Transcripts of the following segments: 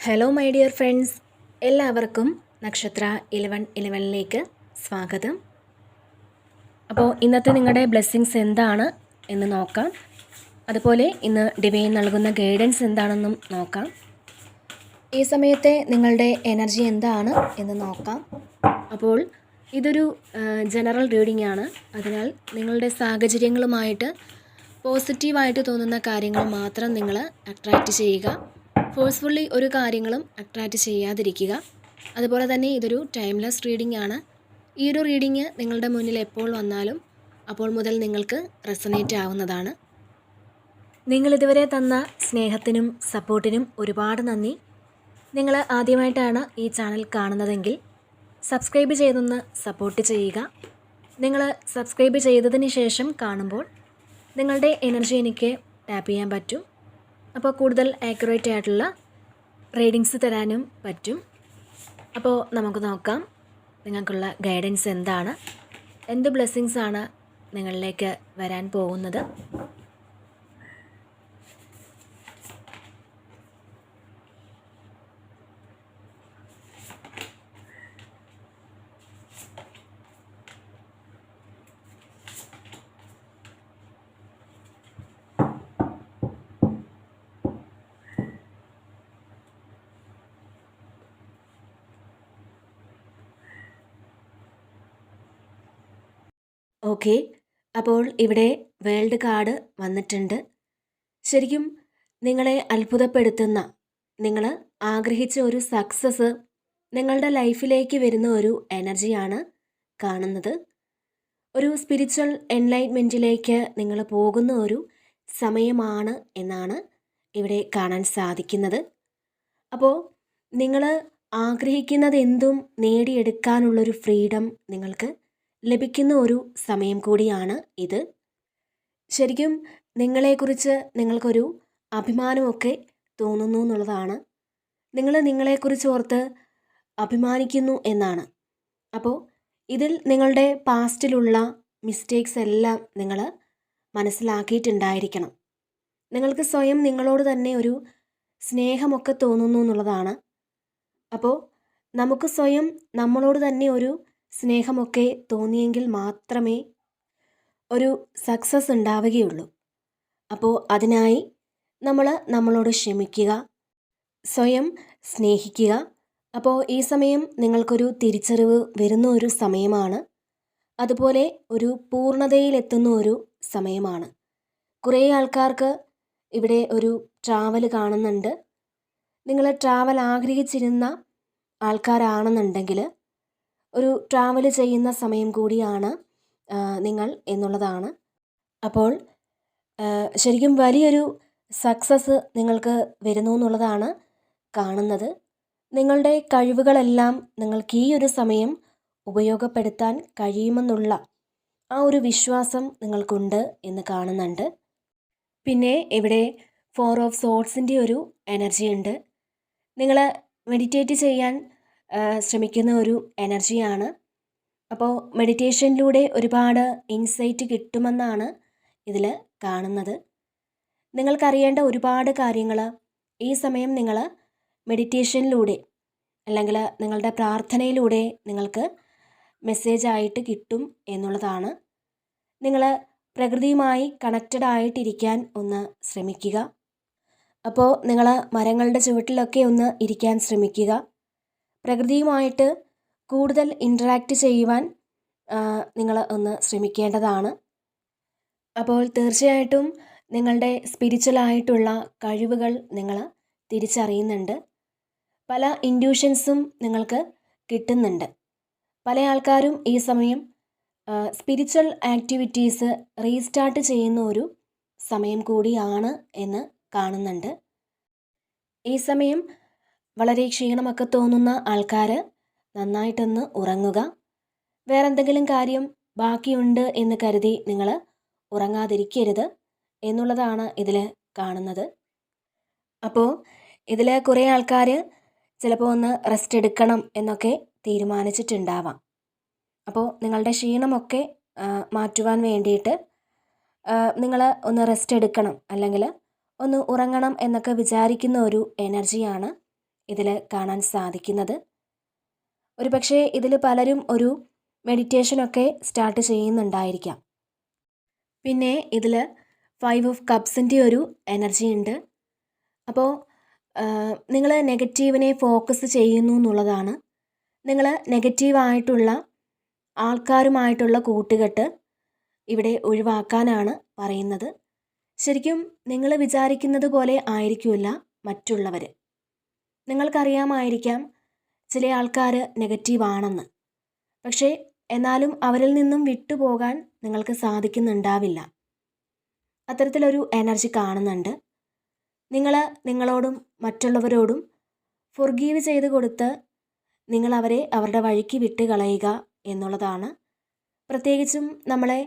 Hello my dear friends, എല്ലാവർക്കും നക്ഷത്ര 1111ലേക്ക് സ്വാഗതം. അപ്പോൾ ഇന്നത്തെ നിങ്ങളുടെ ബ്ലെസ്സിങ്സ് എന്താണ് എന്ന് നോക്കാം. അതുപോലെ ഇന്ന് ഡിവൈൻ നൽകുന്ന ഗൈഡൻസ് എന്താണെന്നും നോക്കാം. ഈ സമയത്തെ നിങ്ങളുടെ എനർജി എന്താണ് എന്ന് നോക്കാം. അപ്പോൾ ഇതൊരു ജനറൽ റീഡിംഗ് ആണ്. അതിനാൽ നിങ്ങളുടെ സാഹചര്യങ്ങളുമായിട്ട് പോസിറ്റീവായിട്ട് തോന്നുന്ന കാര്യങ്ങൾ മാത്രം നിങ്ങൾ അട്രാക്റ്റ് ചെയ്യുക. ഫോഴ്സ്ഫുള്ളി ഒരു കാര്യങ്ങളും അട്രാക്റ്റ് ചെയ്യാതിരിക്കുക. അതുപോലെ തന്നെ ഇതൊരു ടൈംലെസ് റീഡിംഗ് ആണ്. ഈ ഒരു റീഡിംഗ് നിങ്ങളുടെ മുന്നിൽ എപ്പോൾ വന്നാലും അപ്പോൾ മുതൽ നിങ്ങൾക്ക് റെസൊനേറ്റ് ആവുന്നതാണ്. നിങ്ങളിതുവരെ തന്ന സ്നേഹത്തിനും സപ്പോർട്ടിനും ഒരുപാട് നന്ദി. നിങ്ങൾ ആദ്യമായിട്ടാണ് ഈ ചാനൽ കാണുന്നതെങ്കിൽ സബ്സ്ക്രൈബ് ചെയ്തൊന്ന് സപ്പോർട്ട് ചെയ്യുക. നിങ്ങൾ സബ്സ്ക്രൈബ് ചെയ്തതിന് ശേഷം കാണുമ്പോൾ നിങ്ങളുടെ എനർജി എനിക്ക് ടാപ്പ് ചെയ്യാൻ പറ്റും. അപ്പോൾ കൂടുതൽ ആക്യുറേറ്റ് ആയിട്ടുള്ള റീഡിങ്സ് തരാനും പറ്റും. അപ്പോൾ നമുക്ക് നോക്കാം നിങ്ങൾക്കുള്ള ഗൈഡൻസ് എന്താണ്, എന്ത് ബ്ലെസ്സിങ്സ് ആണ് നിങ്ങളിലേക്ക് വരാൻ പോകുന്നത്. ഓക്കെ, അപ്പോൾ ഇവിടെ വേൾഡ് കാർഡ് വന്നിട്ടുണ്ട്. ശരിക്കും നിങ്ങളെ അത്ഭുതപ്പെടുത്തുന്ന, നിങ്ങൾ ആഗ്രഹിച്ച ഒരു സക്സസ് നിങ്ങളുടെ ലൈഫിലേക്ക് വരുന്ന ഒരു എനർജിയാണ് കാണുന്നത്. ഒരു സ്പിരിച്വൽ എൻലൈറ്റ്മെൻറ്റിലേക്ക് നിങ്ങൾ പോകുന്ന ഒരു സമയമാണ് എന്നാണ് ഇവിടെ കാണാൻ സാധിക്കുന്നത്. അപ്പോൾ നിങ്ങൾ ആഗ്രഹിക്കുന്നത് എന്തും നേടിയെടുക്കാനുള്ളൊരു ഫ്രീഡം നിങ്ങൾക്ക് ലഭിക്കുന്ന ഒരു സമയം കൂടിയാണ് ഇത്. ശരിക്കും നിങ്ങളെക്കുറിച്ച് നിങ്ങൾക്കൊരു അഭിമാനമൊക്കെ തോന്നുന്നു എന്നുള്ളതാണ്. നിങ്ങൾ നിങ്ങളെക്കുറിച്ച് ഓർത്ത് അഭിമാനിക്കുന്നു എന്നാണ്. അപ്പോൾ ഇതിൽ നിങ്ങളുടെ പാസ്റ്റിലുള്ള മിസ്റ്റേക്സ് എല്ലാം നിങ്ങൾ മനസ്സിലാക്കിയിട്ടുണ്ടായിരിക്കണം. നിങ്ങൾക്ക് സ്വയം നിങ്ങളോട് തന്നെ ഒരു സ്നേഹമൊക്കെ തോന്നുന്നു എന്നുള്ളതാണ്. അപ്പോൾ നമുക്ക് സ്വയം നമ്മളോട് തന്നെ ഒരു സ്നേഹമൊക്കെ തോന്നിയെങ്കിൽ മാത്രമേ ഒരു സക്സസ് ഉണ്ടാവുകയുള്ളൂ. അപ്പോൾ അതിനായി നമ്മൾ നമ്മളോട് ക്ഷമിക്കുക, സ്വയം സ്നേഹിക്കുക. അപ്പോൾ ഈ സമയം നിങ്ങൾക്കൊരു തിരിച്ചറിവ് വരുന്ന ഒരു സമയമാണ്. അതുപോലെ ഒരു പൂർണ്ണതയിലെത്തുന്ന ഒരു സമയമാണ്. കുറേ ആൾക്കാർക്ക് ഇവിടെ ഒരു ട്രാവൽ കാണുന്നുണ്ട്. നിങ്ങൾ ട്രാവൽ ആഗ്രഹിച്ചിരുന്ന ആൾക്കാരാണെന്നുണ്ടെങ്കിൽ ഒരു ട്രാവൽ ചെയ്യുന്ന സമയം കൂടിയാണ് നിങ്ങൾ എന്നുള്ളതാണ്. അപ്പോൾ ശരിക്കും വലിയൊരു സക്സസ് നിങ്ങൾക്ക് വരുന്നു എന്നുള്ളതാണ് കാണുന്നത്. നിങ്ങളുടെ കഴിവുകളെല്ലാം നിങ്ങൾക്ക് ഈ ഒരു സമയം ഉപയോഗപ്പെടുത്താൻ കഴിയുമെന്നുള്ള ആ ഒരു വിശ്വാസം നിങ്ങൾക്കുണ്ട് എന്ന് കാണുന്നുണ്ട്. പിന്നെ ഇവിടെ 4 ഓഫ് സോർഡ്സിൻ്റെ ഒരു എനർജി ഉണ്ട്. നിങ്ങൾ മെഡിറ്റേറ്റ് ചെയ്യാൻ ശ്രമിക്കുന്ന ഒരു എനർജിയാണ്. അപ്പോൾ മെഡിറ്റേഷനിലൂടെ ഒരുപാട് ഇൻസൈറ്റ് കിട്ടുമെന്നാണ് ഇതിൽ കാണുന്നത്. നിങ്ങൾക്കറിയേണ്ട ഒരുപാട് കാര്യങ്ങൾ ഈ സമയം നിങ്ങൾ മെഡിറ്റേഷനിലൂടെ അല്ലെങ്കിൽ നിങ്ങളുടെ പ്രാർത്ഥനയിലൂടെ നിങ്ങൾക്ക് മെസ്സേജായിട്ട് കിട്ടും എന്നുള്ളതാണ്. നിങ്ങൾ പ്രകൃതിയുമായി കണക്റ്റഡ് ആയിട്ടിരിക്കാൻ ഒന്ന് ശ്രമിക്കുക. അപ്പോൾ നിങ്ങൾ മരങ്ങളുടെ ചുവട്ടിലൊക്കെ ഒന്ന് ഇരിക്കാൻ ശ്രമിക്കുക. പ്രകൃതിയുമായിട്ട് കൂടുതൽ ഇൻറ്ററാക്റ്റ് ചെയ്യുവാൻ നിങ്ങൾ ഒന്ന് ശ്രമിക്കേണ്ടതാണ്. അപ്പോൾ തീർച്ചയായിട്ടും നിങ്ങളുടെ സ്പിരിച്വലായിട്ടുള്ള കഴിവുകൾ നിങ്ങൾ തിരിച്ചറിയുന്നുണ്ട്. പല ഇൻഡ്യൂഷൻസും നിങ്ങൾക്ക് കിട്ടുന്നുണ്ട്. പല ആൾക്കാരും ഈ സമയം സ്പിരിച്വൽ ആക്ടിവിറ്റീസ് റീസ്റ്റാർട്ട് ചെയ്യുന്ന ഒരു സമയം കൂടിയാണ് എന്ന് കാണുന്നുണ്ട്. ഈ സമയം വളരെ ക്ഷീണമൊക്കെ തോന്നുന്ന ആൾക്കാർ നന്നായിട്ടൊന്ന് ഉറങ്ങുക. വേറെന്തെങ്കിലും കാര്യം ബാക്കിയുണ്ട് എന്ന് കരുതി നിങ്ങൾ ഉറങ്ങാതിരിക്കരുത് എന്നുള്ളതാണ് ഇതിൽ കാണുന്നത്. അപ്പോൾ ഇതിൽ കുറേ ആൾക്കാർ ചിലപ്പോൾ ഒന്ന് റെസ്റ്റ് എടുക്കണം എന്നൊക്കെ തീരുമാനിച്ചിട്ടുണ്ടാവാം. അപ്പോൾ നിങ്ങളുടെ ക്ഷീണമൊക്കെ മാറ്റുവാൻ വേണ്ടിയിട്ട് നിങ്ങൾ ഒന്ന് റെസ്റ്റ് എടുക്കണം അല്ലെങ്കിൽ ഒന്ന് ഉറങ്ങണം എന്നൊക്കെ വിചാരിക്കുന്ന ഒരു എനർജിയാണ് ഇതിൽ കാണാൻ സാധിക്കുന്നത്. ഒരു പക്ഷേ ഇതിൽ പലരും ഒരു മെഡിറ്റേഷനൊക്കെ സ്റ്റാർട്ട് ചെയ്യുന്നുണ്ടായിരിക്കാം. പിന്നെ ഇതിൽ 5 ഓഫ് കപ്സിൻ്റെ ഒരു എനർജി ഉണ്ട്. അപ്പോൾ നിങ്ങൾ നെഗറ്റീവിനെ ഫോക്കസ് ചെയ്യുന്നു എന്നുള്ളതാണ്. നിങ്ങൾ നെഗറ്റീവായിട്ടുള്ള ആൾക്കാരുമായിട്ടുള്ള കൂട്ടുകെട്ട് ഇവിടെ ഒഴിവാക്കാനാണ് പറയുന്നത്. ശരിക്കും നിങ്ങൾ വിചാരിക്കുന്നത് പോലെ ആയിരിക്കില്ല മറ്റുള്ളവർ. നിങ്ങൾക്കറിയാമായിരിക്കാം ചില ആൾക്കാർ നെഗറ്റീവാണെന്ന്. പക്ഷേ എന്നാലും അവരിൽ നിന്നും വിട്ടുപോകാൻ നിങ്ങൾക്ക് സാധിക്കുന്നുണ്ടാവില്ല. അത്തരത്തിലൊരു എനർജി കാണുന്നുണ്ട്. നിങ്ങൾ നിങ്ങളോടും മറ്റുള്ളവരോടും ഫൊർഗീവ് ചെയ്ത് കൊടുത്ത് നിങ്ങൾ അവരെ അവരുടെ വഴിക്ക് വിട്ട് കളയുക എന്നുള്ളതാണ്. പ്രത്യേകിച്ചും നമ്മളെ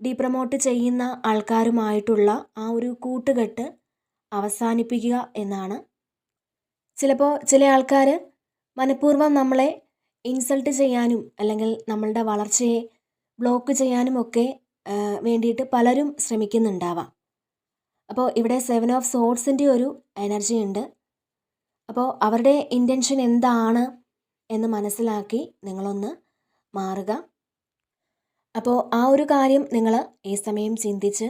ഡീപ്രമോട്ട് ചെയ്യുന്ന ആൾക്കാരുമായിട്ടുള്ള ആ ഒരു കൂട്ടുകെട്ട് അവസാനിപ്പിക്കുക എന്നാണ്. ചിലപ്പോൾ ചില ആൾക്കാർ മനഃപൂർവ്വം നമ്മളെ ഇൻസൾട്ട് ചെയ്യാനും അല്ലെങ്കിൽ നമ്മളുടെ വളർച്ചയെ ബ്ലോക്ക് ചെയ്യാനും ഒക്കെ വേണ്ടിയിട്ട് പലരും ശ്രമിക്കുന്നുണ്ടാവാം. അപ്പോൾ ഇവിടെ 7 ഓഫ് സോഡ്സിൻ്റെ ഒരു എനർജി ഉണ്ട്. അപ്പോൾ അവരുടെ ഇൻറ്റൻഷൻ എന്താണ് എന്ന് മനസ്സിലാക്കി നിങ്ങളൊന്ന് മാറുക. അപ്പോൾ ആ ഒരു കാര്യം നിങ്ങൾ ഈ സമയം ചിന്തിച്ച്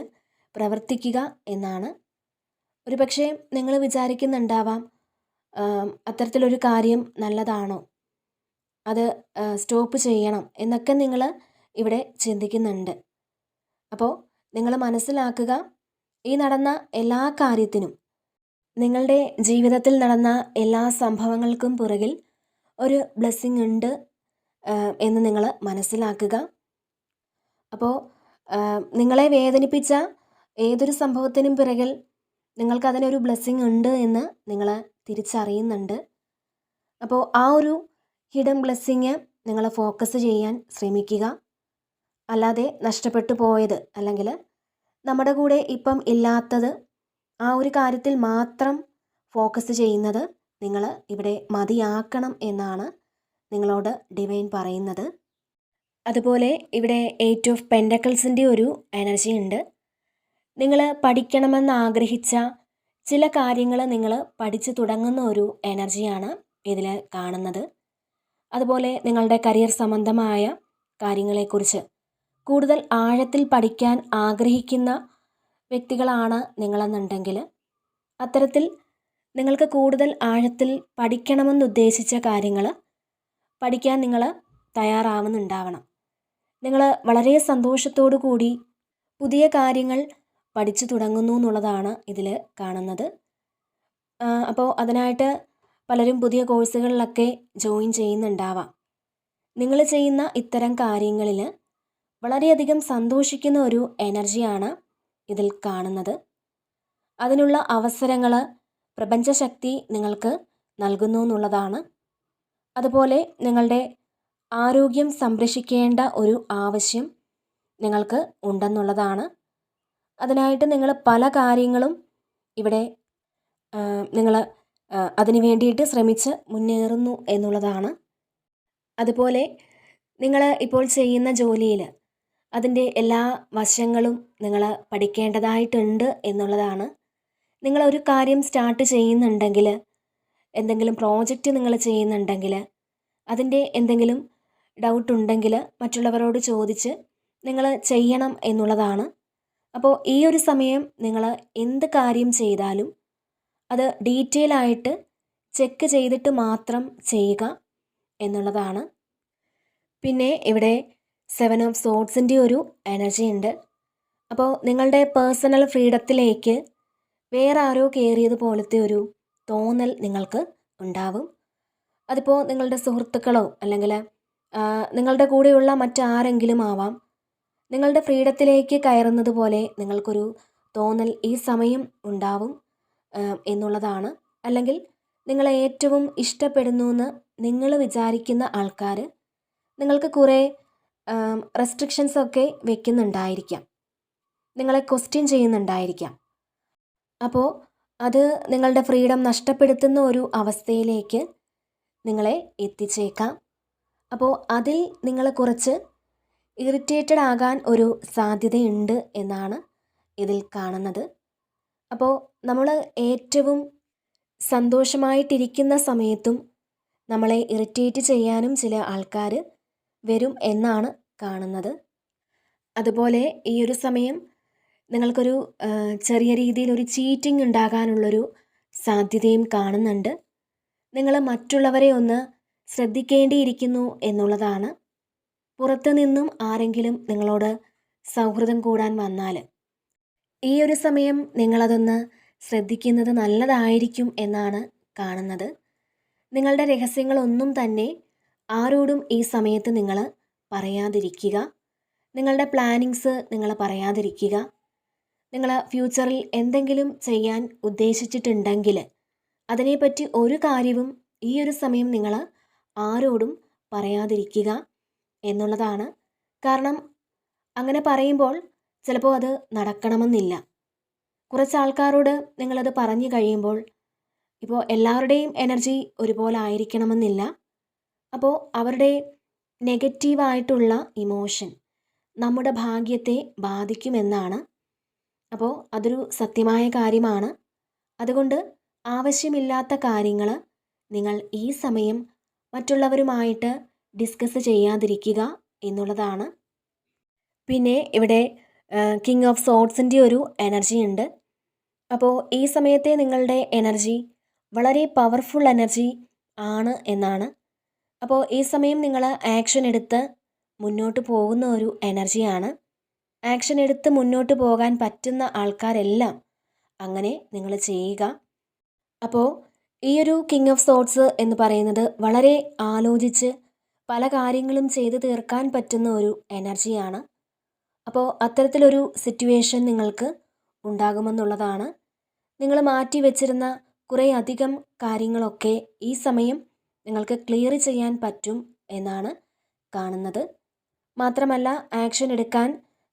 പ്രവർത്തിക്കുക എന്നാണ്. ഒരു പക്ഷേ നിങ്ങൾ വിചാരിക്കുന്നുണ്ടാവാം അത്തരത്തിലൊരു കാര്യം നല്ലതാണോ, അത് സ്റ്റോപ്പ് ചെയ്യണം എന്നൊക്കെ നിങ്ങൾ ഇവിടെ ചിന്തിക്കുന്നുണ്ട്. അപ്പോൾ നിങ്ങൾ മനസ്സിലാക്കുക, ഈ നടന്ന എല്ലാ കാര്യത്തിനും, നിങ്ങളുടെ ജീവിതത്തിൽ നടന്ന എല്ലാ സംഭവങ്ങൾക്കും പുറകിൽ ഒരു ബ്ലെസ്സിങ് ഉണ്ട് എന്ന് നിങ്ങൾ മനസ്സിലാക്കുക. അപ്പോൾ നിങ്ങളെ വേദനിപ്പിച്ച ഏതൊരു സംഭവത്തിനും പിറകിൽ നിങ്ങൾക്കതിനൊരു ബ്ലെസ്സിങ് ഉണ്ട് എന്ന് നിങ്ങൾ തിരിച്ചറിയുന്നുണ്ട്. അപ്പോൾ ആ ഒരു ഹിഡൻ ബ്ലെസ്സിങ് നിങ്ങൾ ഫോക്കസ് ചെയ്യാൻ ശ്രമിക്കുക. അല്ലാതെ നഷ്ടപ്പെട്ടു പോയത് അല്ലെങ്കിൽ നമ്മുടെ കൂടെ ഇപ്പം ഇല്ലാത്തത് ആ ഒരു കാര്യത്തിൽ മാത്രം ഫോക്കസ് ചെയ്യുന്നത് നിങ്ങൾ ഇവിടെ മതിയാക്കണം എന്നാണ് നിങ്ങളോട് ഡിവൈൻ പറയുന്നത്. അതുപോലെ ഇവിടെ 8 ഓഫ് പെൻഡക്കിൾസിൻ്റെ ഒരു എനർജി ഉണ്ട്. നിങ്ങൾ പഠിക്കണമെന്ന് ആഗ്രഹിച്ച ചില കാര്യങ്ങൾ നിങ്ങൾ പഠിച്ചു തുടങ്ങുന്ന ഒരു എനർജിയാണ് ഇതിൽ കാണുന്നത്. അതുപോലെ നിങ്ങളുടെ കരിയർ സംബന്ധമായ കാര്യങ്ങളെക്കുറിച്ച് കൂടുതൽ ആഴത്തിൽ പഠിക്കാൻ ആഗ്രഹിക്കുന്ന വ്യക്തികളാണ് നിങ്ങളെന്നുണ്ടെങ്കിൽ അത്തരത്തിൽ നിങ്ങൾക്ക് കൂടുതൽ ആഴത്തിൽ പഠിക്കണമെന്ന് ഉദ്ദേശിച്ച കാര്യങ്ങൾ പഠിക്കാൻ നിങ്ങൾ തയ്യാറാവുന്നുണ്ടാവണം. നിങ്ങൾ വളരെ സന്തോഷത്തോടു കൂടി പുതിയ കാര്യങ്ങൾ പഠിച്ചു തുടങ്ങുന്നു എന്നുള്ളതാണ് ഇതിൽ കാണുന്നത്. അപ്പോൾ അതിനായിട്ട് പലരും പുതിയ കോഴ്സുകളിലൊക്കെ ജോയിൻ ചെയ്യുന്നുണ്ടാവാം. നിങ്ങൾ ചെയ്യുന്ന ഇത്തരം കാര്യങ്ങളിൽ വളരെയധികം സന്തോഷിക്കുന്ന ഒരു എനർജിയാണ് ഇതിൽ കാണുന്നത്. അതിനുള്ള അവസരങ്ങൾ പ്രപഞ്ചശക്തി നിങ്ങൾക്ക് നൽകുന്നു എന്നുള്ളതാണ്. അതുപോലെ നിങ്ങളുടെ ആരോഗ്യം സംരക്ഷിക്കേണ്ട ഒരു ആവശ്യം നിങ്ങൾക്ക് ഉണ്ടെന്നുള്ളതാണ്. അതിനായിട്ട് നിങ്ങൾ പല കാര്യങ്ങളും ഇവിടെ നിങ്ങൾ അതിന് വേണ്ടിയിട്ട് ശ്രമിച്ച് മുന്നേറുന്നു എന്നുള്ളതാണ്. അതുപോലെ നിങ്ങൾ ഇപ്പോൾ ചെയ്യുന്ന ജോലിയിൽ അതിൻ്റെ എല്ലാ വശങ്ങളും നിങ്ങൾ പഠിക്കേണ്ടതായിട്ടുണ്ട് എന്നുള്ളതാണ്. നിങ്ങളൊരു കാര്യം സ്റ്റാർട്ട് ചെയ്യുന്നുണ്ടെങ്കിൽ, എന്തെങ്കിലും പ്രോജക്റ്റ് നിങ്ങൾ ചെയ്യുന്നുണ്ടെങ്കിൽ, അതിൻ്റെ എന്തെങ്കിലും ഡൗട്ട് ഉണ്ടെങ്കിൽ മറ്റുള്ളവരോട് ചോദിച്ച് നിങ്ങൾ ചെയ്യണം എന്നുള്ളതാണ്. അപ്പോൾ ഈ ഒരു സമയം നിങ്ങൾ എന്ത് കാര്യം ചെയ്താലും അത് ഡീറ്റെയിൽ ആയിട്ട് ചെക്ക് ചെയ്തിട്ട് മാത്രം ചെയ്യുക എന്നുള്ളതാണ്. പിന്നെ ഇവിടെ 7 ഓഫ് സോഡ്സിൻ്റെ ഒരു എനർജി ഉണ്ട്. അപ്പോൾ നിങ്ങളുടെ പേഴ്സണൽ ഫ്രീഡത്തിലേക്ക് വേറെ ആരോ കയറിയതുപോലത്തെ ഒരു തോന്നൽ നിങ്ങൾക്ക് ഉണ്ടാവും. അതിപ്പോൾ നിങ്ങളുടെ സുഹൃത്തുക്കളോ അല്ലെങ്കിൽ നിങ്ങളുടെ കൂടെയുള്ള മറ്റാരെങ്കിലും ആവാം. നിങ്ങളുടെ ഫ്രീഡത്തിലേക്ക് കയറുന്നത് പോലെ നിങ്ങൾക്കൊരു തോന്നൽ ഈ സമയം ഉണ്ടാവും എന്നുള്ളതാണ്. അല്ലെങ്കിൽ നിങ്ങളെ ഏറ്റവും ഇഷ്ടപ്പെടുന്നു എന്ന് നിങ്ങൾ വിചാരിക്കുന്ന ആൾക്കാർ നിങ്ങൾക്ക് കുറേ റെസ്ട്രിക്ഷൻസ് ഒക്കെ വെക്കുന്നുണ്ടായിരിക്കാം, നിങ്ങളെ ക്വസ്റ്റ്യൻ ചെയ്യുന്നുണ്ടായിരിക്കാം. അപ്പോൾ അത് നിങ്ങളുടെ ഫ്രീഡം നഷ്ടപ്പെടുത്തുന്ന ഒരു അവസ്ഥയിലേക്ക് നിങ്ങളെ എത്തിച്ചേക്കാം. അപ്പോൾ അതിൽ നിങ്ങൾ കുറച്ച് ഇറിറ്റേറ്റഡ് ആകാൻ ഒരു സാധ്യതയുണ്ട് എന്നാണ് ഇതിൽ കാണുന്നത്. അപ്പോൾ നമ്മൾ ഏറ്റവും സന്തോഷമായിട്ടിരിക്കുന്ന സമയത്തും നമ്മളെ ഇറിറ്റേറ്റ് ചെയ്യാനും ചില ആൾക്കാർ വരും എന്നാണ് കാണുന്നത്. അതുപോലെ ഈ ഒരു സമയം നിങ്ങൾക്കൊരു ചെറിയ രീതിയിലൊരു ചീറ്റിംഗ് ഉണ്ടാകാനുള്ളൊരു സാധ്യതയും കാണുന്നുണ്ട്. നിങ്ങൾ മറ്റുള്ളവരെ ഒന്ന് ശ്രദ്ധിക്കേണ്ടിയിരിക്കുന്നു എന്നുള്ളതാണ്. പുറത്തു നിന്നും ആരെങ്കിലും നിങ്ങളോട് സൗഹൃദം കൂടാൻ വന്നാൽ ഈ ഒരു സമയം നിങ്ങളതൊന്ന് ശ്രദ്ധിക്കുന്നത് നല്ലതായിരിക്കും എന്നാണ് കാണുന്നത്. നിങ്ങളുടെ രഹസ്യങ്ങളൊന്നും തന്നെ ആരോടും ഈ സമയത്ത് നിങ്ങൾ പറയാതിരിക്കുക. നിങ്ങളുടെ പ്ലാനിങ്സ് നിങ്ങൾ പറയാതിരിക്കുക. നിങ്ങൾ ഫ്യൂച്ചറിൽ എന്തെങ്കിലും ചെയ്യാൻ ഉദ്ദേശിച്ചിട്ടുണ്ടെങ്കിൽ അതിനെപ്പറ്റി ഒരു കാര്യവും ഈ ഒരു സമയം നിങ്ങൾ ആരോടും പറയാതിരിക്കുക എന്നുള്ളതാണ്. കാരണം അങ്ങനെ പറയുമ്പോൾ ചിലപ്പോൾ അത് നടക്കണമെന്നില്ല. കുറച്ച് ആൾക്കാരോട് നിങ്ങളത് പറഞ്ഞു കഴിയുമ്പോൾ ഇപ്പോൾ എല്ലാവരുടെയും എനർജി ഒരുപോലെ ആയിരിക്കണമെന്നില്ല. അപ്പോൾ അവരുടെ നെഗറ്റീവായിട്ടുള്ള ഇമോഷൻ നമ്മുടെ ഭാഗ്യത്തെ ബാധിക്കുമെന്നാണ്. അപ്പോൾ അതൊരു സത്യമായ കാര്യമാണ്. അതുകൊണ്ട് ആവശ്യമില്ലാത്ത കാര്യങ്ങൾ നിങ്ങൾ ഈ സമയം മറ്റുള്ളവരുമായിട്ട് ഡിസ്കസ് ചെയ്യാതിരിക്കുക എന്നുള്ളതാണ്. പിന്നെ ഇവിടെ കിങ് ഓഫ് സോർഡ്സിൻ്റെ ഒരു എനർജി ഉണ്ട്. അപ്പോൾ ഈ സമയത്തെ നിങ്ങളുടെ എനർജി വളരെ പവർഫുൾ എനർജി ആണ് എന്നാണ്. അപ്പോൾ ഈ സമയം നിങ്ങൾ ആക്ഷൻ എടുത്ത് മുന്നോട്ട് പോകുന്ന ഒരു എനർജിയാണ്. ആക്ഷൻ എടുത്ത് മുന്നോട്ട് പോകാൻ പറ്റുന്ന ആൾക്കാരെല്ലാം അങ്ങനെ നിങ്ങൾ ചെയ്യുക. അപ്പോൾ ഈ ഒരു കിങ് ഓഫ് സോർഡ്സ് എന്ന് പറയുന്നത് വളരെ ആലോചിച്ച് പല കാര്യങ്ങളും ചെയ്തു തീർക്കാൻ പറ്റുന്ന ഒരു എനർജിയാണ്. അപ്പോൾ അത്തരത്തിലൊരു സിറ്റുവേഷൻ നിങ്ങൾക്ക് ഉണ്ടാകുമെന്നുള്ളതാണ്. നിങ്ങൾ മാറ്റി വെച്ചിരുന്ന കുറേ അധികം കാര്യങ്ങളൊക്കെ ഈ സമയം നിങ്ങൾക്ക് ക്ലിയർ ചെയ്യാൻ പറ്റും എന്നാണ് കാണുന്നത്. മാത്രമല്ല ആക്ഷൻ എടുക്കാൻ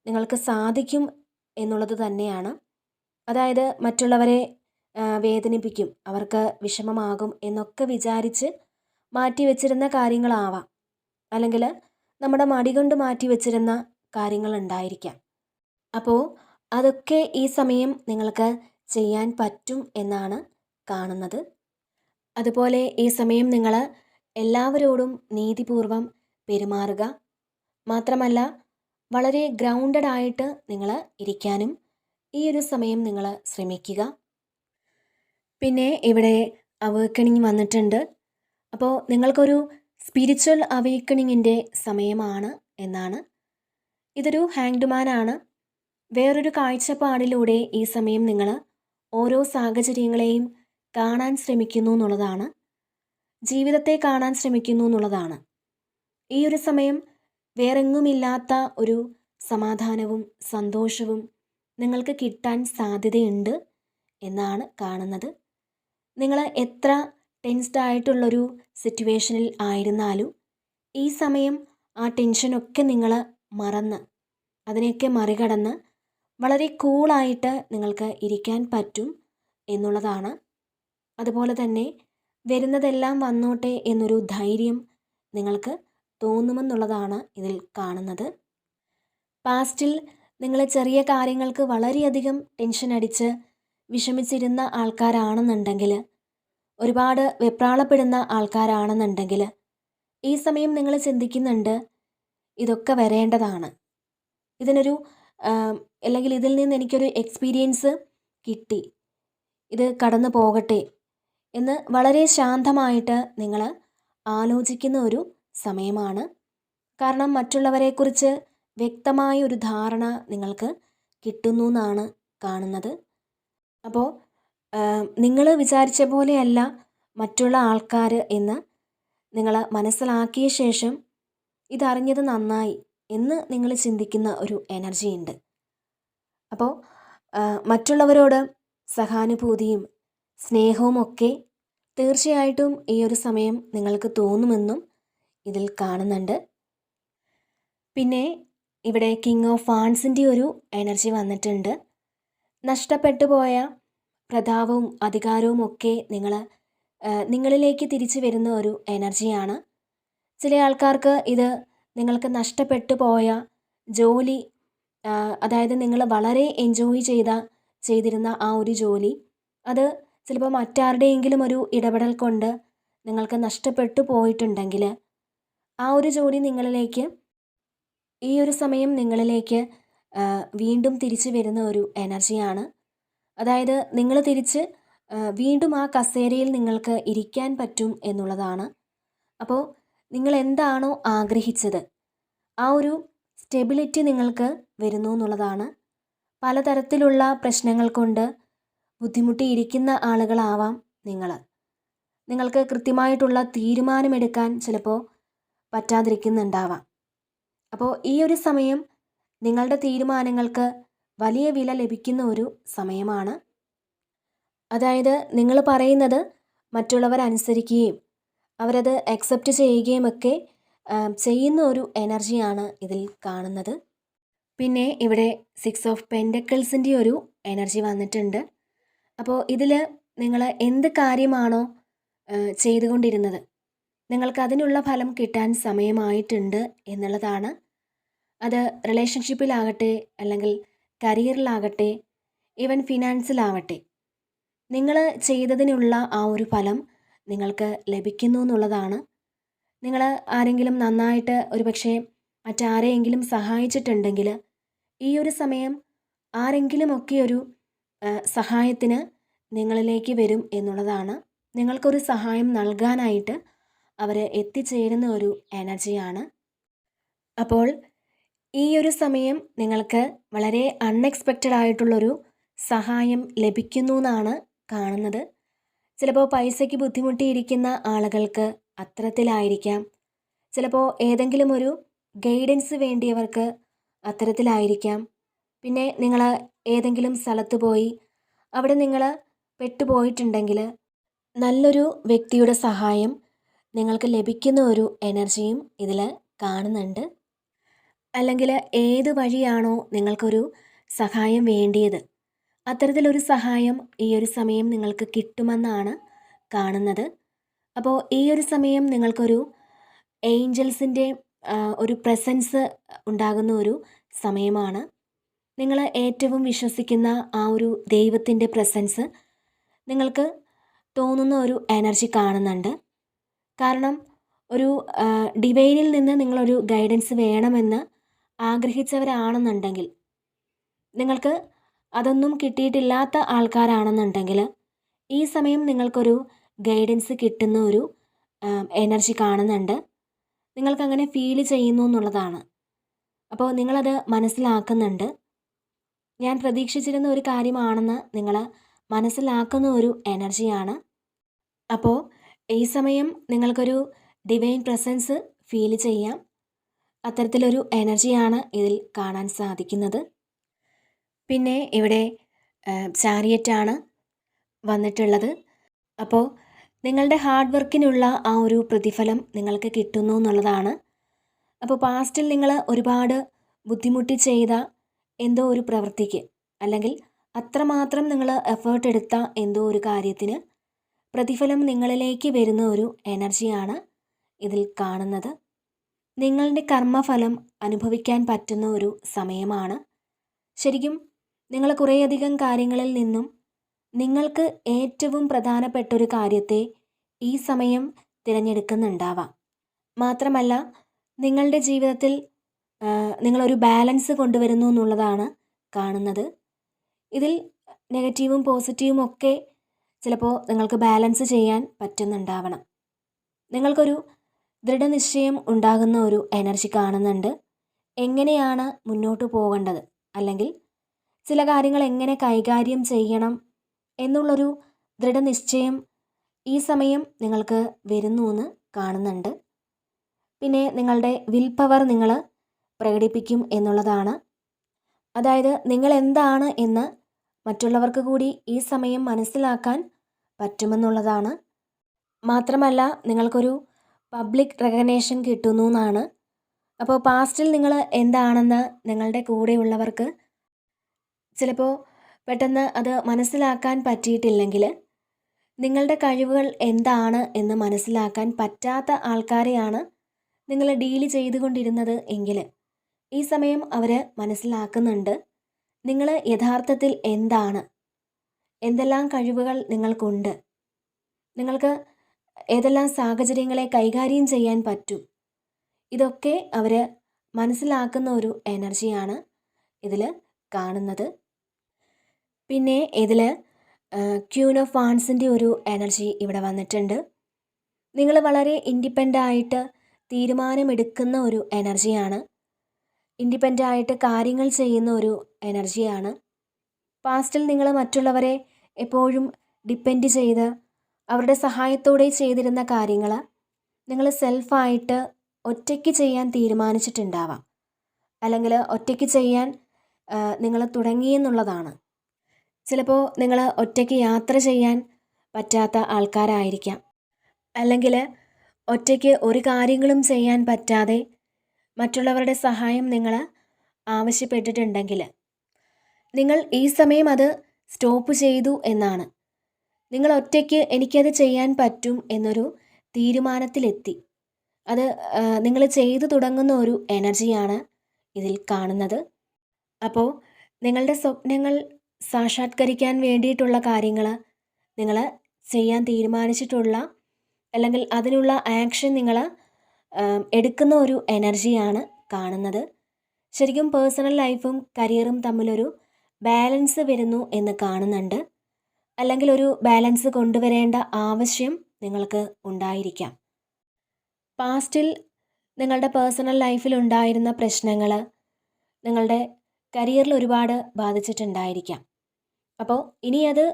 നിങ്ങൾക്ക് സാധിക്കും എന്നുള്ളത് തന്നെയാണ്. അതായത് മറ്റുള്ളവരെ വേദനിപ്പിക്കും, അവർക്ക് വിഷമമാകും എന്നൊക്കെ വിചാരിച്ച് മാറ്റി വെച്ചിരുന്ന കാര്യങ്ങളാവാം. അല്ലെങ്കിൽ നമ്മുടെ മടി കൊണ്ട് മാറ്റി വെച്ചിരുന്ന കാര്യങ്ങളുണ്ടായിരിക്കാം. അപ്പോൾ അതൊക്കെ ഈ സമയം നിങ്ങൾക്ക് ചെയ്യാൻ പറ്റും എന്നാണ് കാണുന്നത്. അതുപോലെ ഈ സമയം നിങ്ങൾ എല്ലാവരോടും നീതിപൂർവം പെരുമാറുക. മാത്രമല്ല വളരെ ഗ്രൗണ്ടഡ് ആയിട്ട് നിങ്ങൾ ഇരിക്കാനും ഈ ഒരു സമയം നിങ്ങൾ ശ്രമിക്കുക. പിന്നെ ഇവിടെ അവേക്കണിങ് വന്നിട്ടുണ്ട്. അപ്പോൾ നിങ്ങൾക്കൊരു സ്പിരിച്വൽ അവേക്കണിങ്ങിൻ്റെ സമയമാണ് എന്നാണ്. ഇതൊരു ഹാങ്ഡ് മാനാണ്. വേറൊരു കാഴ്ചപ്പാടിലൂടെ ഈ സമയം നിങ്ങൾ ഓരോ സാഹചര്യങ്ങളെയും കാണാൻ ശ്രമിക്കുന്നു എന്നുള്ളതാണ്. ജീവിതത്തെ കാണാൻ ശ്രമിക്കുന്നു എന്നുള്ളതാണ്. ഈ ഒരു സമയം വേറെങ്ങുമില്ലാത്ത ഒരു സമാധാനവും സന്തോഷവും നിങ്ങൾക്ക് കിട്ടാൻ സാധ്യതയുണ്ട് എന്നാണ് കാണുന്നത്. നിങ്ങൾ എത്ര ടെൻസ്ഡ് ആയിട്ടുള്ളൊരു സിറ്റുവേഷനിൽ ആയിരുന്നാലും ഈ സമയം ആ ടെൻഷനൊക്കെ നിങ്ങൾ മറന്ന് അതിനെയൊക്കെ മറികടന്ന് വളരെ കൂളായിട്ട് നിങ്ങൾക്ക് ഇരിക്കാൻ പറ്റും എന്നുള്ളതാണ്. അതുപോലെ തന്നെ വരുന്നതെല്ലാം വന്നോട്ടെ എന്നൊരു ധൈര്യം നിങ്ങൾക്ക് തോന്നുമെന്നുള്ളതാണ് ഇതിൽ കാണുന്നത്. പാസ്റ്റിൽ നിങ്ങൾ ചെറിയ കാര്യങ്ങൾക്ക് വളരെയധികം ടെൻഷൻ അടിച്ച് വിഷമിച്ചിരുന്ന ആൾക്കാരാണെന്നുണ്ടെങ്കിൽ, ഒരുപാട് വെപ്രാളപ്പെടുന്ന ആൾക്കാരാണെന്നുണ്ടെങ്കിൽ ഈ സമയം നിങ്ങൾ ചിന്തിക്കുന്നുണ്ട് ഇതൊക്കെ വരേണ്ടതാണ്, ഇതിനൊരു അല്ലെങ്കിൽ ഇതിൽ നിന്ന് എനിക്കൊരു എക്സ്പീരിയൻസ് കിട്ടി, ഇത് കടന്നു പോകട്ടെ എന്ന് വളരെ ശാന്തമായിട്ട് നിങ്ങൾ ആലോചിക്കുന്ന ഒരു സമയമാണ്. കാരണം മറ്റുള്ളവരെക്കുറിച്ച് വ്യക്തമായ ഒരു ധാരണ നിങ്ങൾക്ക് കിട്ടുന്നു എന്നാണ് കാണുന്നത്. അപ്പോൾ നിങ്ങൾ വിചാരിച്ച പോലെയല്ല മറ്റുള്ള ആൾക്കാർ എന്ന് നിങ്ങൾ മനസ്സിലാക്കിയ ശേഷം ഇതറിഞ്ഞത് നന്നായി എന്ന് നിങ്ങൾ ചിന്തിക്കുന്ന ഒരു എനർജി ഉണ്ട്. അപ്പോൾ മറ്റുള്ളവരോട് സഹാനുഭൂതിയും സ്നേഹവും ഒക്കെ തീർച്ചയായിട്ടും ഈ ഒരു സമയം നിങ്ങൾക്ക് തോന്നുമെന്നും ഇതിൽ കാണുന്നുണ്ട്. പിന്നെ ഇവിടെ കിങ് ഓഫ് വാൻസിൻ്റെ ഒരു എനർജി വന്നിട്ടുണ്ട്. നഷ്ടപ്പെട്ടു പോയ പ്രതാപവും അധികാരവും ഒക്കെ നിങ്ങളിലേക്ക് തിരിച്ചു വരുന്ന ഒരു എനർജിയാണ്. ചില ആൾക്കാർക്ക് ഇത് നിങ്ങൾക്ക് നഷ്ടപ്പെട്ടു പോയ ജോലി, അതായത് നിങ്ങൾ വളരെ എൻജോയ് ചെയ്തിരുന്ന ആ ഒരു ജോലി, അത് ചിലപ്പോൾ മറ്റാരുടെയെങ്കിലും ഒരു ഇടപെടൽ കൊണ്ട് നിങ്ങൾക്ക് നഷ്ടപ്പെട്ടു പോയിട്ടുണ്ടെങ്കിൽ ആ ഒരു ജോലി നിങ്ങളിലേക്ക് ഈ ഒരു സമയം നിങ്ങളിലേക്ക് വീണ്ടും തിരിച്ചു വരുന്ന ഒരു എനർജിയാണ്. അതായത് നിങ്ങൾ തിരിച്ച് വീണ്ടും ആ കസേരയിൽ നിങ്ങൾക്ക് ഇരിക്കാൻ പറ്റും എന്നുള്ളതാണ്. അപ്പോൾ നിങ്ങൾ എന്താണോ ആഗ്രഹിച്ചത് ആ ഒരു സ്റ്റെബിലിറ്റി നിങ്ങൾക്ക് വരുന്നു എന്നുള്ളതാണ്. പലതരത്തിലുള്ള പ്രശ്നങ്ങൾ കൊണ്ട് ബുദ്ധിമുട്ടിയിരിക്കുന്ന ആളുകളാവാം നിങ്ങൾ. നിങ്ങൾക്ക് കൃത്യമായിട്ടുള്ള തീരുമാനമെടുക്കാൻ ചിലപ്പോൾ പറ്റാതിരിക്കുന്നുണ്ടാവാം. അപ്പോൾ ഈ ഒരു സമയം നിങ്ങളുടെ തീരുമാനങ്ങൾക്ക് വലിയ വില ലഭിക്കുന്ന ഒരു സമയമാണ്. അതായത് നിങ്ങൾ പറയുന്നത് മറ്റുള്ളവർ അനുസരിക്കുകയും അവരത് അക്സെപ്റ്റ് ചെയ്യുകയും ഒക്കെ ചെയ്യുന്ന ഒരു എനർജിയാണ് ഇതിൽ കാണുന്നത്. പിന്നെ ഇവിടെ 6 ഓഫ് പെൻഡക്കിൾസിൻ്റെ ഒരു എനർജി വന്നിട്ടുണ്ട്. അപ്പോൾ ഇതിൽ നിങ്ങൾ എന്ത് കാര്യമാണോ ചെയ്തുകൊണ്ടിരുന്നത് നിങ്ങൾക്കതിനുള്ള ഫലം കിട്ടാൻ സമയമായിട്ടുണ്ട് എന്നുള്ളതാണ്. അത് റിലേഷൻഷിപ്പിലാകട്ടെ, അല്ലെങ്കിൽ കരിയറിലാകട്ടെ, ഈവൻ ഫിനാൻസിലാവട്ടെ, നിങ്ങൾ ചെയ്തതിനുള്ള ആ ഒരു ഫലം നിങ്ങൾക്ക് ലഭിക്കുന്നു എന്നുള്ളതാണ്. നിങ്ങൾ ആരെങ്കിലും നന്നായിട്ട് ഒരുപക്ഷെ മറ്റാരെയെങ്കിലും സഹായിച്ചിട്ടുണ്ടെങ്കിൽ ഈ ഒരു സമയം ആരെങ്കിലുമൊക്കെ ഒരു സഹായത്തിന് നിങ്ങളിലേക്ക് വരും എന്നുള്ളതാണ്. നിങ്ങൾക്കൊരു സഹായം നൽകാനായിട്ട് അവർ എത്തിച്ചേരുന്ന ഒരു എനർജിയാണ്. അപ്പോൾ ഈ ഒരു സമയം നിങ്ങൾക്ക് വളരെ അൺഎക്സ്പെക്റ്റഡ് ആയിട്ടുള്ളൊരു സഹായം ലഭിക്കുന്നു എന്നാണ് കാണുന്നത്. ചിലപ്പോൾ പൈസയ്ക്ക് ബുദ്ധിമുട്ടിയിരിക്കുന്ന ആളുകൾക്ക് അത്തരത്തിലായിരിക്കാം. ചിലപ്പോൾ ഏതെങ്കിലും ഒരു ഗൈഡൻസ് വേണ്ടിയവർക്ക് അത്തരത്തിലായിരിക്കാം. പിന്നെ നിങ്ങൾ ഏതെങ്കിലും സ്ഥലത്ത് പോയി അവിടെ നിങ്ങൾ പെട്ടുപോയിട്ടുണ്ടെങ്കിൽ നല്ലൊരു വ്യക്തിയുടെ സഹായം നിങ്ങൾക്ക് ലഭിക്കുന്ന ഒരു എനർജിയും ഇതിൽ കാണുന്നുണ്ട്. അല്ലെങ്കിൽ ഏത് വഴിയാണോ നിങ്ങൾക്കൊരു സഹായം വേണ്ടിയത് അത്തരത്തിലൊരു സഹായം ഈ ഒരു സമയം നിങ്ങൾക്ക് കിട്ടുമെന്നാണ് കാണുന്നത്. അപ്പോൾ ഈ ഒരു സമയം നിങ്ങൾക്കൊരു ഏഞ്ചൽസിൻ്റെ ഒരു പ്രസൻസ് ഉണ്ടാകുന്ന ഒരു സമയമാണ്. നിങ്ങൾ ഏറ്റവും വിശ്വസിക്കുന്ന ആ ഒരു ദൈവത്തിൻ്റെ പ്രസൻസ് നിങ്ങൾക്ക് തോന്നുന്ന ഒരു എനർജി കാണുന്നുണ്ട്. കാരണം ഒരു ഡിവൈനിൽ നിന്ന് നിങ്ങളൊരു ഗൈഡൻസ് വേണമെന്ന് ആഗ്രഹിച്ചവരാണെന്നുണ്ടെങ്കിൽ, നിങ്ങൾക്ക് അതൊന്നും കിട്ടിയിട്ടില്ലാത്ത ആൾക്കാരാണെന്നുണ്ടെങ്കിൽ ഈ സമയം നിങ്ങൾക്കൊരു ഗൈഡൻസ് കിട്ടുന്ന ഒരു എനർജി കാണുന്നുണ്ട്. നിങ്ങൾക്കങ്ങനെ ഫീൽ ചെയ്യുന്നു എന്നുള്ളതാണ്. അപ്പോൾ നിങ്ങളത് മനസ്സിലാക്കുന്നുണ്ട്. ഞാൻ പ്രതീക്ഷിച്ചിരുന്ന ഒരു കാര്യമാണെന്ന് നിങ്ങൾ മനസ്സിലാക്കുന്ന ഒരു എനർജിയാണ്. അപ്പോൾ ഈ സമയം നിങ്ങൾക്കൊരു ഡിവൈൻ പ്രസൻസ് ഫീൽ ചെയ്യാം. അത്തരത്തിലൊരു എനർജിയാണ് ഇതിൽ കാണാൻ സാധിക്കുന്നത്. പിന്നെ ഇവിടെ ചാരിയറ്റാണ് വന്നിട്ടുള്ളത്. അപ്പോൾ നിങ്ങളുടെ ഹാർഡ് വർക്കിനുള്ള ആ ഒരു പ്രതിഫലം നിങ്ങൾക്ക് കിട്ടുന്നു എന്നുള്ളതാണ്. അപ്പോൾ പാസ്റ്റിൽ നിങ്ങൾ ഒരുപാട് ബുദ്ധിമുട്ടി ചെയ്ത എന്തോ ഒരു പ്രവൃത്തിക്ക്, അല്ലെങ്കിൽ അത്രമാത്രം നിങ്ങൾ എഫേർട്ട് എടുത്ത എന്തോ ഒരു കാര്യത്തിന് പ്രതിഫലം നിങ്ങളിലേക്ക് വരുന്ന ഒരു എനർജിയാണ് ഇതിൽ കാണുന്നത്. നിങ്ങളുടെ കർമ്മഫലം അനുഭവിക്കാൻ പറ്റുന്ന ഒരു സമയമാണ്. ശരിക്കും നിങ്ങൾ കുറേയധികം കാര്യങ്ങളിൽ നിന്നും നിങ്ങൾക്ക് ഏറ്റവും പ്രധാനപ്പെട്ടൊരു കാര്യത്തെ ഈ സമയം തിരഞ്ഞെടുക്കുന്നുണ്ടാവാം. മാത്രമല്ല നിങ്ങളുടെ ജീവിതത്തിൽ നിങ്ങളൊരു ബാലൻസ് കൊണ്ടുവരുന്നു എന്നുള്ളതാണ് കാണുന്നത്. ഇതിൽ നെഗറ്റീവും പോസിറ്റീവും ഒക്കെ ചിലപ്പോൾ നിങ്ങൾക്ക് ബാലൻസ് ചെയ്യാൻ പറ്റുന്നുണ്ടാവണം. നിങ്ങൾക്കൊരു ദൃഢനിശ്ചയം ഉണ്ടാകുന്ന ഒരു എനർജി കാണുന്നുണ്ട്. എങ്ങനെയാണ് മുന്നോട്ട് പോകേണ്ടത്, അല്ലെങ്കിൽ ചില കാര്യങ്ങൾ എങ്ങനെ കൈകാര്യം ചെയ്യണം എന്നുള്ളൊരു ദൃഢനിശ്ചയം ഈ സമയം നിങ്ങൾക്ക് വരുന്നു എന്ന് കാണുന്നുണ്ട്. പിന്നെ നിങ്ങളുടെ വിൽ പവർ നിങ്ങൾ പ്രകടിപ്പിക്കും എന്നുള്ളതാണ്. അതായത് നിങ്ങൾ എന്താണ് എന്ന് മറ്റുള്ളവർക്ക് കൂടി ഈ സമയം മനസ്സിലാക്കാൻ പറ്റുമെന്നുള്ളതാണ്. മാത്രമല്ല നിങ്ങൾക്കൊരു പബ്ലിക് റെക്കഗ്നേഷൻ കിട്ടുന്നു എന്നാണ്. അപ്പോൾ പാസ്റ്റിൽ നിങ്ങൾ എന്താണെന്ന് നിങ്ങളുടെ കൂടെയുള്ളവർക്ക് ചിലപ്പോൾ പെട്ടെന്ന് അത് മനസ്സിലാക്കാൻ പറ്റിയിട്ടില്ലെങ്കിൽ, നിങ്ങളുടെ കഴിവുകൾ എന്താണ് എന്ന് മനസ്സിലാക്കാൻ പറ്റാത്ത ആൾക്കാരെയാണ് നിങ്ങൾ ഡീൽ ചെയ്തുകൊണ്ടിരുന്നത് എങ്കിൽ ഈ സമയം അവർ മനസ്സിലാക്കുന്നുണ്ട് നിങ്ങൾ യഥാർത്ഥത്തിൽ എന്താണ്, എന്തെല്ലാം കഴിവുകൾ നിങ്ങൾക്കുണ്ട്, നിങ്ങൾക്ക് ഏതെല്ലാം സാഹചര്യങ്ങളെ കൈകാര്യം ചെയ്യാൻ പറ്റും, ഇതൊക്കെ അവർ മനസ്സിലാക്കുന്ന ഒരു എനർജിയാണ് ഇതിൽ കാണുന്നത്. പിന്നെ ഇതിൽ ക്യൂൻ ഓഫ് വാൺസിൻ്റെ ഒരു എനർജി ഇവിടെ വന്നിട്ടുണ്ട്. നിങ്ങൾ വളരെ ഇൻഡിപെൻഡൻ്റ് ആയിട്ട് തീരുമാനമെടുക്കുന്ന ഒരു എനർജിയാണ്. ഇൻഡിപെൻഡൻ്റ് ആയിട്ട് കാര്യങ്ങൾ ചെയ്യുന്ന ഒരു എനർജിയാണ്. പാസ്റ്റിൽ നിങ്ങൾ മറ്റുള്ളവരെ എപ്പോഴും ഡിപ്പെൻഡ് ചെയ്ത് അവരുടെ സഹായത്തോടെ ചെയ്തിരുന്ന കാര്യങ്ങൾ നിങ്ങൾ സെൽഫായിട്ട് ഒറ്റയ്ക്ക് ചെയ്യാൻ തീരുമാനിച്ചിട്ടുണ്ടാവാം, അല്ലെങ്കിൽ ഒറ്റയ്ക്ക് ചെയ്യാൻ നിങ്ങൾ തുടങ്ങിയെന്നുള്ളതാണ്. ചിലപ്പോൾ നിങ്ങൾ ഒറ്റയ്ക്ക് യാത്ര ചെയ്യാൻ പറ്റാത്ത ആൾക്കാരായിരിക്കാം, അല്ലെങ്കിൽ ഒറ്റയ്ക്ക് ഒരു കാര്യങ്ങളും ചെയ്യാൻ പറ്റാതെ മറ്റുള്ളവരുടെ സഹായം നിങ്ങൾ ആവശ്യപ്പെട്ടിട്ടുണ്ടെങ്കിൽ നിങ്ങൾ ഈ സമയം അത് സ്റ്റോപ്പ് ചെയ്തു എന്നാണ്. നിങ്ങൾ ഒറ്റയ്ക്ക് എനിക്കത് ചെയ്യാൻ പറ്റും എന്നൊരു തീരുമാനത്തിലെത്തി. അത് നിങ്ങൾ ചെയ്തു തുടങ്ങുന്ന ഒരു എനർജിയാണ് ഇതിൽ കാണുന്നത്. അപ്പോൾ നിങ്ങളുടെ സ്വപ്നങ്ങൾ സാക്ഷാത്കരിക്കാൻ വേണ്ടിയിട്ടുള്ള കാര്യങ്ങൾ നിങ്ങൾ ചെയ്യാൻ തീരുമാനിച്ചിട്ടുള്ള, അല്ലെങ്കിൽ അതിനുള്ള ആക്ഷൻ നിങ്ങൾ എടുക്കുന്ന ഒരു എനർജിയാണ് കാണുന്നത്. ശരിക്കും പേഴ്സണൽ ലൈഫും കരിയറും തമ്മിലൊരു ബാലൻസ് വരുന്നു എന്ന് കാണുന്നുണ്ട്, അല്ലെങ്കിൽ ഒരു ബാലൻസ് കൊണ്ടുവരേണ്ട ആവശ്യം നിങ്ങൾക്ക് ഉണ്ടായിരിക്കാം. പാസ്റ്റിൽ നിങ്ങളുടെ പേഴ്സണൽ ലൈഫിൽ ഉണ്ടായിരുന്ന പ്രശ്നങ്ങൾ നിങ്ങളുടെ കരിയറിൽ ഒരുപാട് ബാധിച്ചിട്ടുണ്ടായിരിക്കാം. അപ്പോൾ ഇനി അത്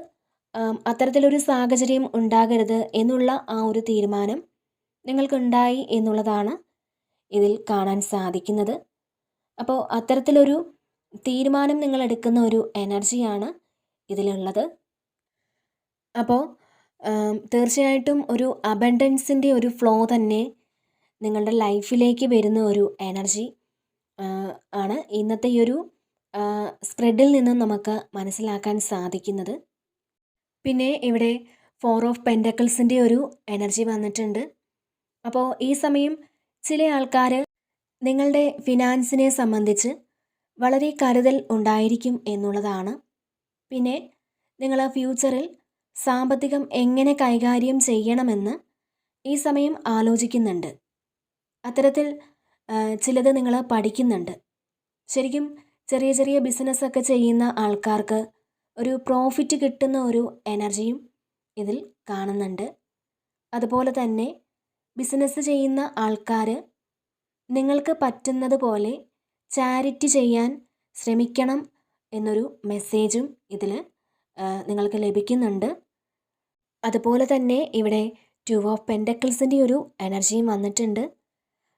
അത്തരത്തിലൊരു സാഹചര്യം ഉണ്ടാകരുത് എന്നുള്ള ആ ഒരു തീരുമാനം നിങ്ങൾക്കുണ്ടായി എന്നുള്ളതാണ് ഇതിൽ കാണാൻ സാധിക്കുന്നത്. അപ്പോൾ അത്തരത്തിലൊരു തീരുമാനം നിങ്ങൾ എടുക്കുന്ന ഒരു എനർജിയാണ് ഇതിലുള്ളത്. അപ്പോൾ തീർച്ചയായിട്ടും ഒരു അബണ്ടൻസിൻ്റെ ഒരു ഫ്ലോ തന്നെ നിങ്ങളുടെ ലൈഫിലേക്ക് വരുന്ന ഒരു എനർജി ആണ് ഇന്നത്തെ ഈ ഒരു സ്പ്രെഡിൽ നിന്നും നമുക്ക് മനസ്സിലാക്കാൻ സാധിക്കുന്നത്. പിന്നെ ഇവിടെ 4 ഓഫ് പെൻറ്റക്കിൾസിൻ്റെ ഒരു എനർജി വന്നിട്ടുണ്ട്. അപ്പോൾ ഈ സമയം ചില ആൾക്കാർ നിങ്ങളുടെ ഫിനാൻസിനെ സംബന്ധിച്ച് വളരെ കരുതൽ ഉണ്ടായിരിക്കും എന്നുള്ളതാണ്. പിന്നെ നിങ്ങൾ ഫ്യൂച്ചറിൽ സാമ്പത്തികം എങ്ങനെ കൈകാര്യം ചെയ്യണമെന്ന് ഈ സമയം ആലോചിക്കുന്നുണ്ട്. അത്തരത്തിൽ ചിലത് നിങ്ങൾ പഠിക്കുന്നുണ്ട്. ശരിക്കും ചെറിയ ചെറിയ ബിസിനസ്സൊക്കെ ചെയ്യുന്ന ആൾക്കാർക്ക് ഒരു പ്രോഫിറ്റ് കിട്ടുന്ന ഒരു എനർജിയും ഇതിൽ കാണുന്നുണ്ട്. അതുപോലെ തന്നെ ബിസിനസ് ചെയ്യുന്ന ആൾക്കാർ നിങ്ങൾക്ക് പറ്റുന്നത് പോലെ ചാരിറ്റി ചെയ്യാൻ ശ്രമിക്കണം എന്നൊരു മെസ്സേജും ഇതിൽ നിങ്ങൾക്ക് ലഭിക്കുന്നുണ്ട്. അതുപോലെ തന്നെ ഇവിടെ 2 ഓഫ് പെൻറ്റക്കിൾസിൻ്റെ ഒരു എനർജിയും വന്നിട്ടുണ്ട്.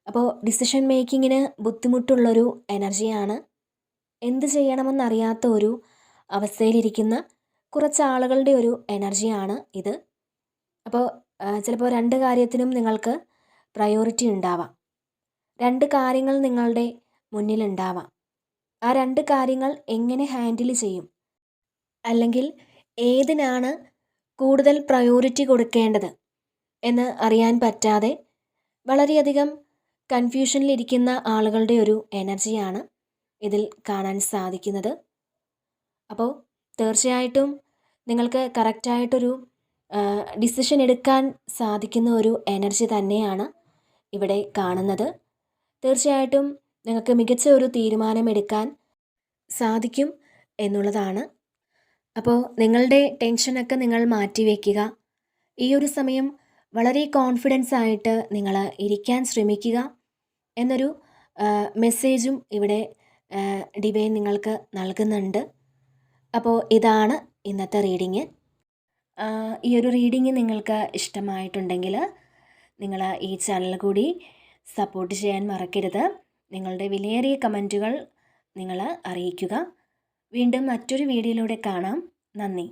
അപ്പോൾ ഡിസിഷൻ മേക്കിങ്ങിന് ബുദ്ധിമുട്ടുള്ളൊരു എനർജിയാണ്. എന്ത് ചെയ്യണമെന്നറിയാത്ത ഒരു അവസ്ഥയിലിരിക്കുന്ന കുറച്ച് ആളുകളുടെ ഒരു എനർജിയാണ് ഇത്. അപ്പോൾ ചിലപ്പോൾ 2 കാര്യത്തിനും നിങ്ങൾക്ക് പ്രയോറിറ്റി ഉണ്ടാവാം. 2 കാര്യങ്ങൾ നിങ്ങളുടെ മുന്നിലുണ്ടാവാം. ആ 2 കാര്യങ്ങൾ എങ്ങനെ ഹാൻഡിൽ ചെയ്യും, അല്ലെങ്കിൽ ഏതിനാണ് കൂടുതൽ പ്രയോറിറ്റി കൊടുക്കേണ്ടത് എന്ന് അറിയാൻ പറ്റാതെ വളരെയധികം കൺഫ്യൂഷനിലിരിക്കുന്ന ആളുകളുടെ ഒരു എനർജിയാണ് ഇതിൽ കാണാൻ സാധിക്കുന്നത്. അപ്പോൾ തീർച്ചയായിട്ടും നിങ്ങൾക്ക് കറക്റ്റായിട്ടൊരു ഡിസിഷൻ എടുക്കാൻ സാധിക്കുന്ന ഒരു എനർജി തന്നെയാണ് ഇവിടെ കാണുന്നത്. തീർച്ചയായിട്ടും നിങ്ങൾക്ക് മികച്ച ഒരു തീരുമാനമെടുക്കാൻ സാധിക്കും എന്നുള്ളതാണ്. അപ്പോൾ നിങ്ങളുടെ ടെൻഷനൊക്കെ നിങ്ങൾ മാറ്റിവെക്കുക. ഈ ഒരു സമയം വളരെ കോൺഫിഡൻസ് ആയിട്ട് നിങ്ങൾ ഇരിക്കാൻ ശ്രമിക്കുക എന്നൊരു മെസ്സേജും ഇവിടെ ഡിവൈൻ നിങ്ങൾക്ക് നൽകുന്നുണ്ട്. അപ്പോൾ ഇതാണ് ഇന്നത്തെ റീഡിങ്. ഈ ഒരു റീഡിങ് നിങ്ങൾക്ക് ഇഷ്ടമായിട്ടുണ്ടെങ്കിൽ നിങ്ങൾ ഈ ചാനൽ കൂടി സപ്പോർട്ട് ചെയ്യാൻ മറക്കരുത്. നിങ്ങളുടെ വിലയേറിയ കമൻറ്റുകൾ നിങ്ങൾ അറിയിക്കുക. വീണ്ടും മറ്റൊരു വീഡിയോയിലൂടെ കാണാം. നന്ദി.